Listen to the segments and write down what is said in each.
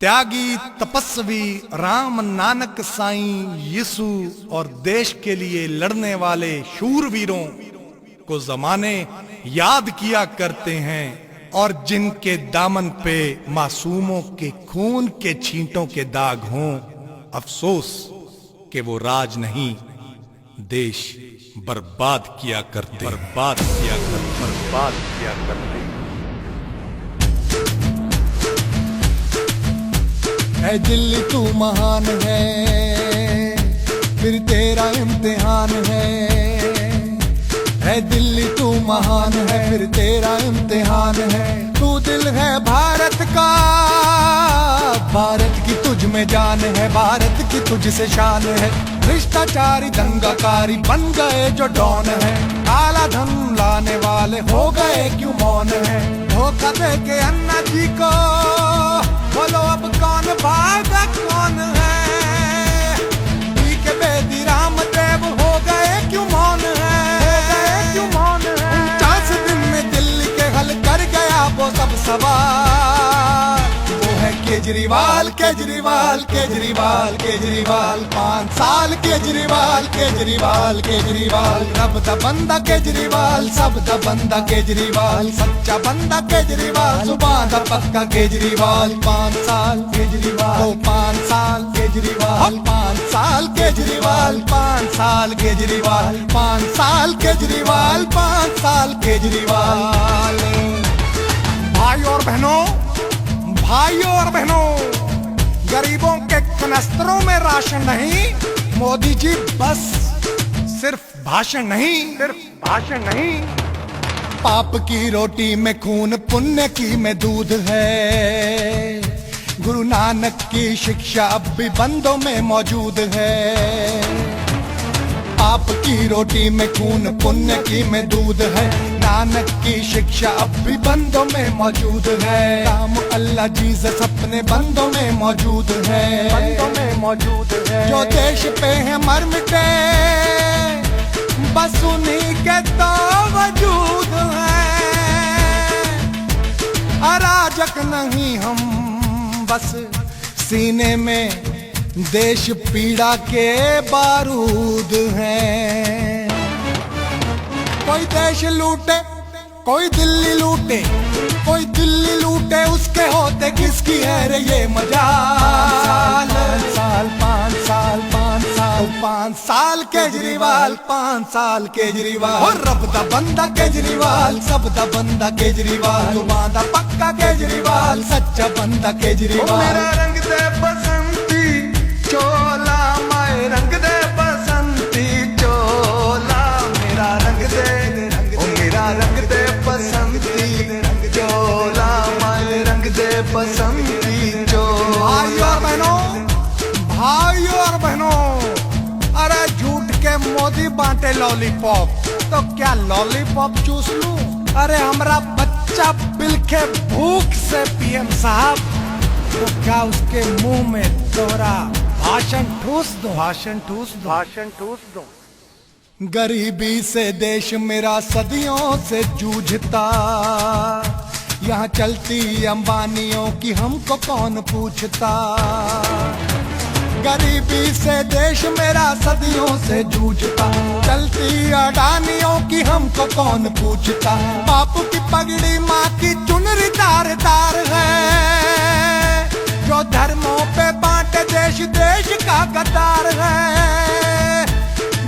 त्यागी तपस्वी राम नानक साईं यीशु और देश के लिए लड़ने वाले शूरवीरों को जमाने याद किया करते हैं और जिनके दामन पे मासूमों के खून के छींटों के दाग हों, अफसोस कि वो राज नहीं देश बर्बाद किया करते। है दिल्ली तू महान है, फिर तेरा इम्तिहान है दिल्ली तू महान है, फिर तेरा इम्तिहान है। तू दिल है भारत का, भारत की तुझ में जान है, भारत की तुझसे शान है। भ्रष्टाचारी दंगाकारी बन गए जो डॉन है, काला धन लाने वाले हो गए क्यों मौन है। धोखा दे के अन्ना जी को बोलो अब कौन भागा कौन है, के बेदी रामदेव हो गए क्यों मौन है। 49 दिन में दिल्ली के हल कर गया वो सब सवाल, वो है केजरीवाल केजरीवाल केजरीवाल केजरीवाल। 5 साल केजरीवाल केजरीवाल केजरीवाल। रब दा बंदा केजरीवाल, सब दा बंदा केजरीवाल, सच्चा बंदा केजरीवाल, जुबान दा पक्का केजरीवाल। 5 साल केजरीवाल, 5 साल केजरीवाल, 5 साल केजरीवाल, 5 साल केजरीवाल, 5 साल केजरीवाल, 5 साल केजरीवाल। भाइयों और बहनों, गरीबों के कनस्तरों में राशन नहीं, मोदी जी बस सिर्फ भाषण नहीं। पाप की रोटी में खून, पुण्य की में दूध है। गुरु नानक की शिक्षा अब भी बंदों में मौजूद है। पाप की रोटी में खून, पुण्य की में दूध है। नानक की शिक्षा अब भी बंदों में मौजूद है। राम अल्लाह जीसस अपने बंदों में मौजूद है। जो देश पे है मर मिटे, बस उन्हीं के तो वजूद है। अराजक नहीं हम, बस सीने में देश पीड़ा के बारूद हैं। कोई देश लूटे, कोई दिल्ली लूटे, कोई दिल्ली लूटे, उसके होते किसकी है रे ये मजाल। 5 साल केजरीवाल, 5 साल केजरीवाल। और रब दा बंदा केजरीवाल, सब दा बंदा केजरीवाल, जुबान दा पक्का केजरीवाल, सच्चा बंदा केजरीवाल। मेरा रंग दे बसंती चोला, मैं रंग दे बसंती चोला। मेरा रंग दे बसंती चोला, मैं रंग दे बसंती चोला। भाइयों और बहनों, अरे झूठ के मोदी बांटे लॉलीपॉप, तो क्या लॉलीपॉप चूस लूं? अरे हमरा बच्चा बिल के भूख से पीएम साहब, तो क्या उसके मुंह में तोरा भाषण ठूस दो। गरीबी से देश मेरा सदियों से जूझता, यहाँ चलती अंबानियों की हमको कौन पूछता। गरीबी से देश मेरा सदियों से जूझता, चलती अडानियों की हमको कौन पूछता। बापू की पगड़ी, माँ की चुनरी तार तार है, जो धर्मों पे बांटे देश, देश का गद्दार है।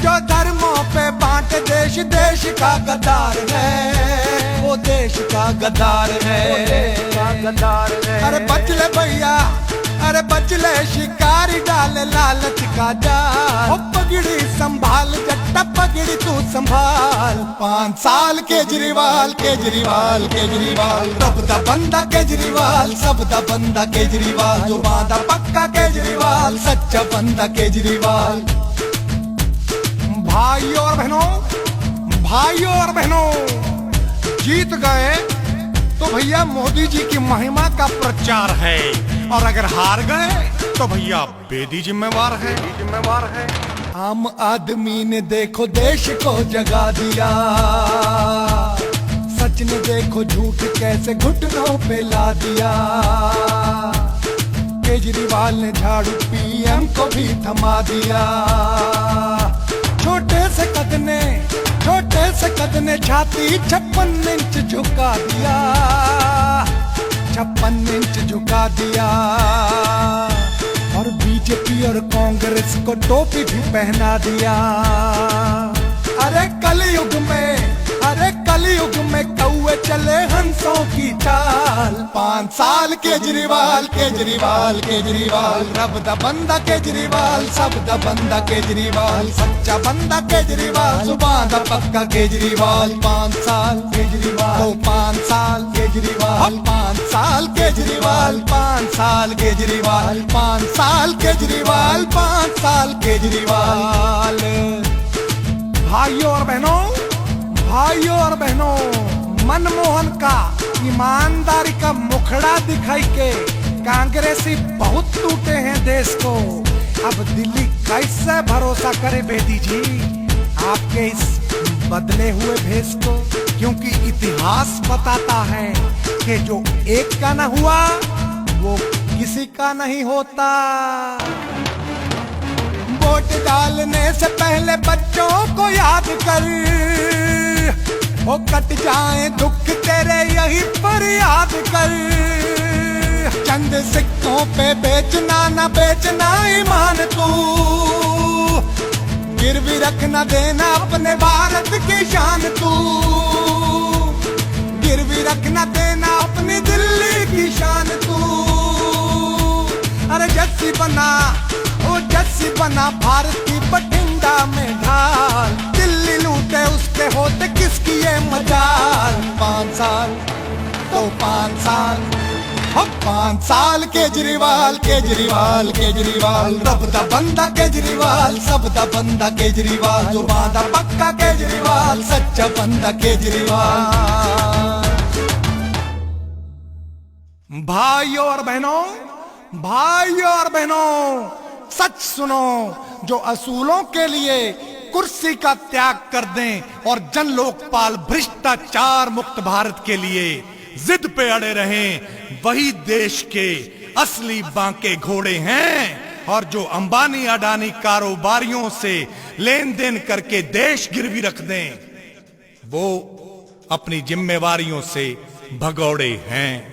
जो धर्मों पे बांटे देश, देश का गद्दार है, वो देश का गद्दार है। अरे बच ले भैया, अरे बच ले शिकारी, डाले लालच का जाल। ओ पगड़ी संभाल जट्टा, पगड़ी तू संभाल। 5 साल केजरीवाल केजरीवाल केजरीवाल। रब दा बंदा केजरीवाल, सब दा बंदा केजरीवाल, जुबान दा पक्का केजरीवाल, सच्चा बंदा केजरीवाल। भाइयों और बहनों, जीत गए तो भैया मोदी जी की महिमा का प्रचार है, और अगर हार गए तो भैया बेदी जिम्मेवार है। आम आदमी ने देखो देश को जगा दिया, सच ने देखो झूठ कैसे घुटनों पे ला दिया। केजरीवाल ने झाड़ू पीएम को भी थमा दिया। छोटे से कद ने छाती 56 इंच झुका दिया, 56 इंच झुका दिया। और बीजेपी और कांग्रेस को टोपी भी पहना दिया। अरे कलयुग में कौए चले हंसों की चाल। 5 साल केजरीवाल रब दा बंदा केजरीवाल, सब दा बंदा केजरीवाल, सच्चा बंदा केजरीवाल, जुबान दा पक्का केजरीवाल। 5 साल केजरीवाल, 5 साल केजरीवाल, 5 साल केजरीवाल, 5 साल केजरीवाल, 5 साल केजरीवाल, 5 साल केजरीवाल। भाइयों और बहनों, मनमोहन का ईमानदारी का मुखड़ा दिखाई के कांग्रेसी बहुत टूटे हैं देश को। अब दिल्ली कैसे भरोसा करे बेदी जी आपके इस बदले हुए भेष को, क्योंकि इतिहास बताता है कि जो एक का न हुआ वो किसी का नहीं होता। वोट डालने से पहले बच्चों को याद कर, वो कट जाए दुख तेरे यही पर याद कर। चंद सिक्कों पे बेचना ईमान तू, गिरवी रखना देना अपने भारत की शान तू, गिरवी रखना देना अपनी दिल्ली की शान तू। अरे जस्सी बना भारत की बठिंडा में ढाल, दिल्ली लूटे उसके होते किसकी ये मजाल। 5 साल तो 5 साल, 5 साल केजरीवाल रब दा बंदा केजरीवाल, सब दा बंदा केजरीवाल, जुबान दा पक्का केजरीवाल, सच्चा बंदा केजरीवाल। भाइयों और बहनों, सच सुनो, जो असूलों के लिए कुर्सी का त्याग कर दें और जन लोकपाल भ्रष्टाचार मुक्त भारत के लिए जिद पे अड़े रहें, वही देश के असली बांके घोड़े हैं। और जो अंबानी अडानी कारोबारियों से लेन देन करके देश गिरवी रख दें, वो अपनी जिम्मेवारियों से भगौड़े हैं।